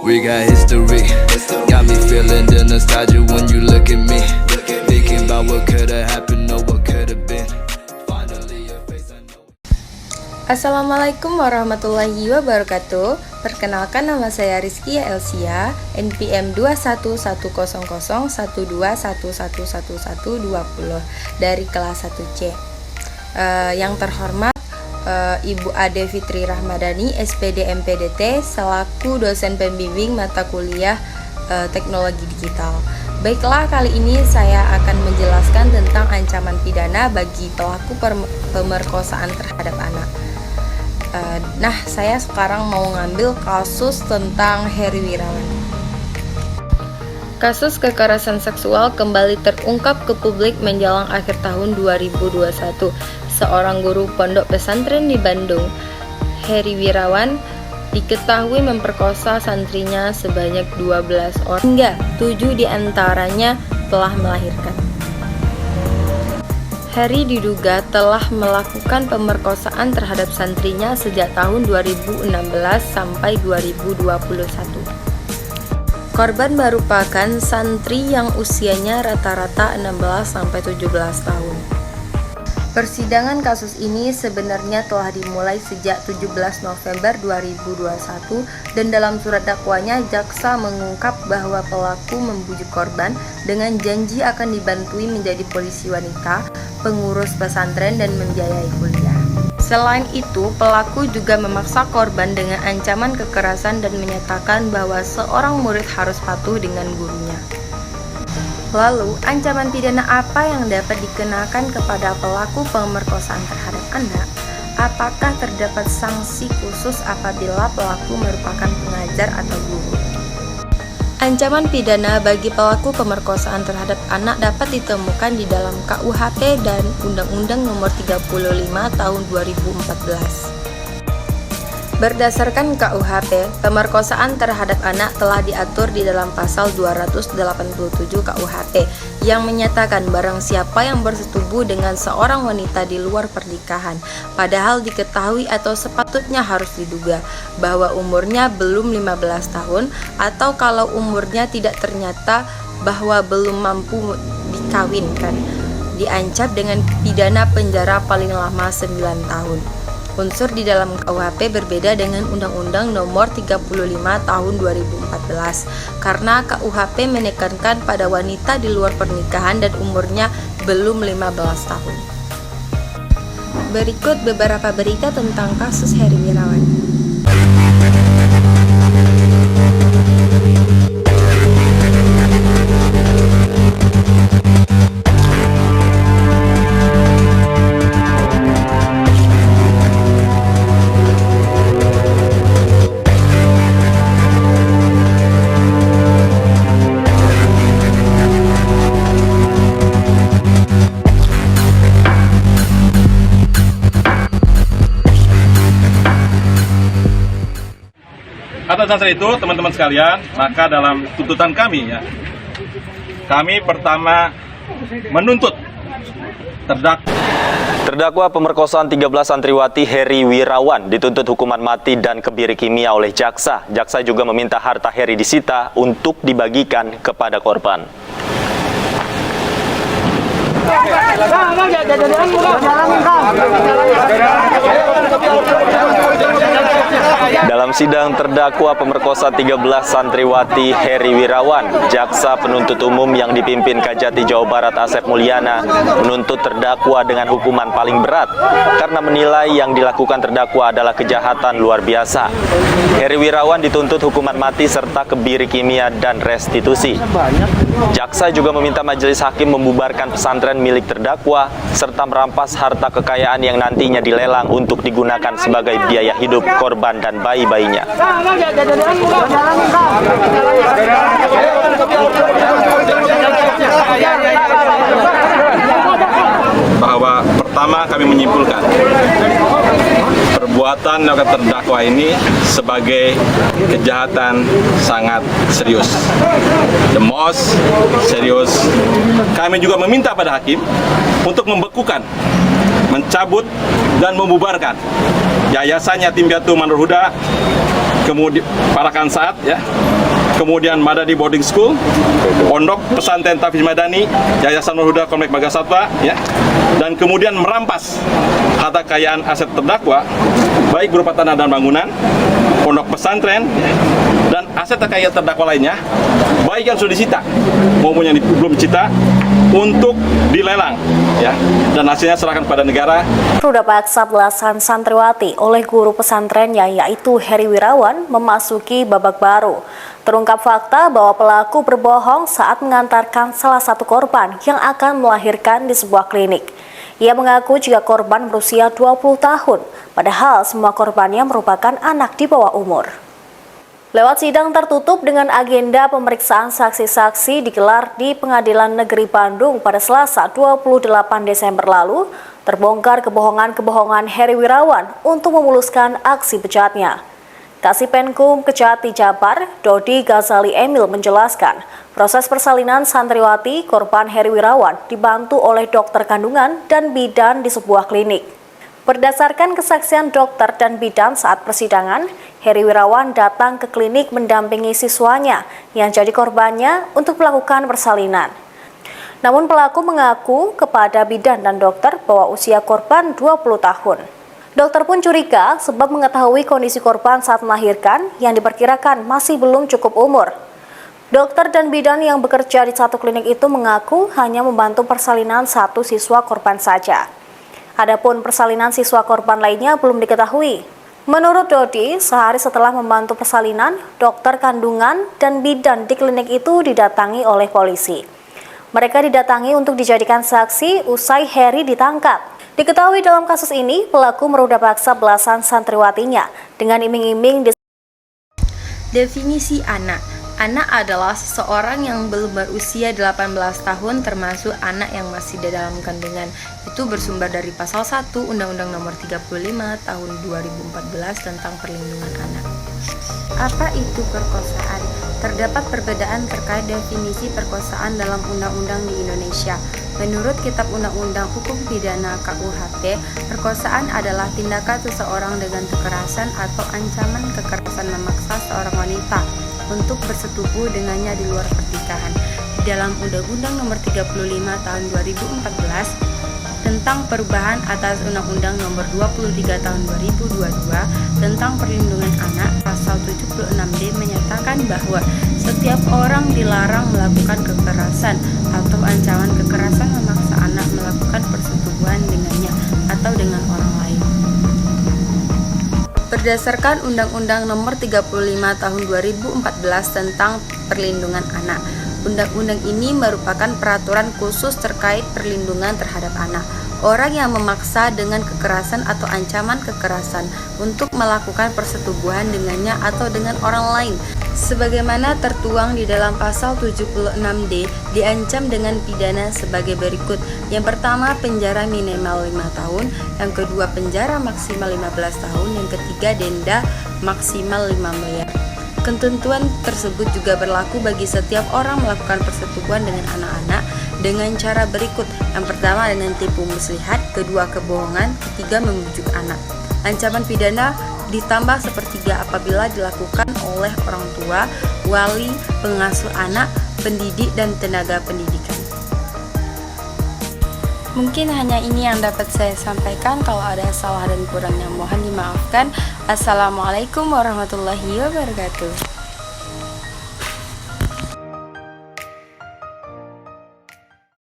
We got history. Got me feeling the nostalgia when you look at me. Thinking about what could have happened or what could have been. Finally your face I know. Assalamualaikum warahmatullahi wabarakatuh. Perkenalkan, nama saya Rizky Elsia, NPM 21110121111120 dari kelas 1C. Yang terhormat Ibu Ade Fitri Rahmadani, SPD MPDT, selaku dosen pembimbing mata kuliah teknologi digital. Baiklah, kali ini saya akan menjelaskan tentang ancaman pidana bagi pelaku pemerkosaan terhadap anak. Nah, saya sekarang mau ngambil kasus tentang Heri Wirawan. Kasus kekerasan seksual kembali terungkap ke publik menjelang akhir tahun 2021. Seorang guru pondok pesantren di Bandung, Heri Wirawan, diketahui memperkosa santrinya sebanyak 12 orang, hingga 7 diantaranya telah melahirkan. Heri diduga telah melakukan pemerkosaan terhadap santrinya sejak tahun 2016 sampai 2021. Korban merupakan santri yang usianya rata-rata 16 sampai 17 tahun. Persidangan kasus ini sebenarnya telah dimulai sejak 17 November 2021 dan dalam surat dakwanya jaksa mengungkap bahwa pelaku membujuk korban dengan janji akan dibantui menjadi polisi wanita, pengurus pesantren, dan membiayai kuliah. Selain itu, pelaku juga memaksa korban dengan ancaman kekerasan dan menyatakan bahwa seorang murid harus patuh dengan gurunya. Lalu, ancaman pidana apa yang dapat dikenakan kepada pelaku pemerkosaan terhadap anak? Apakah terdapat sanksi khusus apabila pelaku merupakan pengajar atau guru? Ancaman pidana bagi pelaku pemerkosaan terhadap anak dapat ditemukan di dalam KUHP dan Undang-Undang Nomor 35 Tahun 2014. Berdasarkan KUHP, pemerkosaan terhadap anak telah diatur di dalam pasal 287 KUHP yang menyatakan barang siapa yang bersetubuh dengan seorang wanita di luar pernikahan, padahal diketahui atau sepatutnya harus diduga bahwa umurnya belum 15 tahun, atau kalau umurnya tidak ternyata bahwa belum mampu dikawinkan, diancam dengan pidana penjara paling lama 9 tahun. Unsur di dalam KUHP berbeda dengan Undang-Undang Nomor 35 Tahun 2014 karena KUHP menekankan pada wanita di luar pernikahan dan umurnya belum 15 tahun. Berikut beberapa berita tentang kasus Heri Wirawan. Atas dasar itu, teman-teman sekalian, maka dalam tuntutan kami, kami pertama menuntut terdakwa pemerkosaan 13 santriwati Heri Wirawan dituntut hukuman mati dan kebiri kimia oleh jaksa. Jaksa juga meminta harta Heri disita untuk dibagikan kepada korban. Dalam sidang terdakwa pemerkosa 13 santriwati Heri Wirawan, jaksa penuntut umum yang dipimpin Kajati Jawa Barat Asep Mulyana menuntut terdakwa dengan hukuman paling berat karena menilai yang dilakukan terdakwa adalah kejahatan luar biasa. Heri Wirawan dituntut hukuman mati serta kebiri kimia dan restitusi. Jaksa juga meminta majelis hakim membubarkan pesantren milik terdakwa serta merampas harta kekayaan yang nantinya dilelang untuk digunakan sebagai biaya hidup korban dan bayi-bayinya. Bahwa pertama kami menyimpulkan perbuatan yang terdakwa ini sebagai kejahatan sangat serius, the most serius. Kami juga meminta pada hakim untuk membekukan, mencabut dan membubarkan Yayasan Yatim Piatu Manur Huda kemudian Parakan Saat ya, kemudian Madani Boarding School, Pondok Pesantren Tafiz Madani, Yayasan Nur Huda Komplek Magasatwa ya, dan kemudian merampas harta kekayaan aset terdakwa baik berupa tanah dan bangunan, pondok pesantren dan aset kekayaan terdakwa lainnya baik yang sudah disita maupun yang belum disita untuk dilelang ya, dan hasilnya serahkan pada negara. Ruda paksa belasan santriwati oleh guru pesantrennya yaitu Heri Wirawan memasuki babak baru. Terungkap fakta bahwa pelaku berbohong saat mengantarkan salah satu korban yang akan melahirkan di sebuah klinik. Ia mengaku jika korban berusia 20 tahun, padahal semua korbannya merupakan anak di bawah umur. Lewat sidang tertutup dengan agenda pemeriksaan saksi-saksi digelar di Pengadilan Negeri Bandung pada Selasa 28 Desember lalu, terbongkar kebohongan-kebohongan Heri Wirawan untuk memuluskan aksi bejatnya. Kasipenkum Kejati Jabar, Dodi Ghazali Emil menjelaskan, proses persalinan santriwati korban Heri Wirawan dibantu oleh dokter kandungan dan bidan di sebuah klinik. Berdasarkan kesaksian dokter dan bidan saat persidangan, Heri Wirawan datang ke klinik mendampingi siswanya yang jadi korbannya untuk melakukan persalinan. Namun pelaku mengaku kepada bidan dan dokter bahwa usia korban 20 tahun. Dokter pun curiga sebab mengetahui kondisi korban saat melahirkan yang diperkirakan masih belum cukup umur. Dokter dan bidan yang bekerja di satu klinik itu mengaku hanya membantu persalinan satu siswa korban saja. Adapun persalinan siswa korban lainnya belum diketahui. Menurut Dodi, sehari setelah membantu persalinan, dokter kandungan dan bidan di klinik itu didatangi oleh polisi. Mereka didatangi untuk dijadikan saksi usai Heri ditangkap. Diketahui dalam kasus ini, pelaku meruda paksa belasan santriwatinya dengan iming-iming. Definisi anak. Anak adalah seseorang yang belum berusia 18 tahun termasuk anak yang masih di dalam kandungan. Itu bersumber dari pasal 1 Undang-Undang Nomor 35 Tahun 2014 tentang Perlindungan Anak. Apa itu perkosaan? Terdapat perbedaan terkait definisi perkosaan dalam undang-undang di Indonesia. Menurut Kitab Undang-Undang Hukum Pidana KUHP, perkosaan adalah tindakan seseorang dengan kekerasan atau ancaman kekerasan memaksa seorang wanita untuk bersetubuh dengannya di luar pernikahan. Di dalam Undang-Undang Nomor 35 Tahun 2014 tentang perubahan atas Undang-Undang Nomor 23 Tahun 2022 tentang Perlindungan Anak, pasal 76D menyatakan bahwa setiap orang dilarang melakukan kekerasan atau ancaman kekerasan memaksa anak melakukan persetubuhan dengannya atau dengan orang lain. Berdasarkan Undang-Undang Nomor 35 Tahun 2014 tentang Perlindungan Anak, undang-undang ini merupakan peraturan khusus terkait perlindungan terhadap anak. Orang yang memaksa dengan kekerasan atau ancaman kekerasan untuk melakukan persetubuhan dengannya atau dengan orang lain, sebagaimana tertuang di dalam pasal 76D, diancam dengan pidana sebagai berikut. Yang pertama, penjara minimal 5 tahun, yang kedua penjara maksimal 15 tahun, yang ketiga denda maksimal 5 miliar. Ketentuan tersebut juga berlaku bagi setiap orang melakukan persetubuhan dengan anak-anak dengan cara berikut. Yang pertama dengan tipu muslihat, kedua kebohongan, ketiga membujuk anak. Ancaman pidana ditambah sepertiga apabila dilakukan oleh orang tua, wali, pengasuh anak, pendidik, dan tenaga pendidikan. Mungkin hanya ini yang dapat saya sampaikan. Kalau ada salah dan kurangnya mohon dimaafkan. Assalamualaikum warahmatullahi wabarakatuh.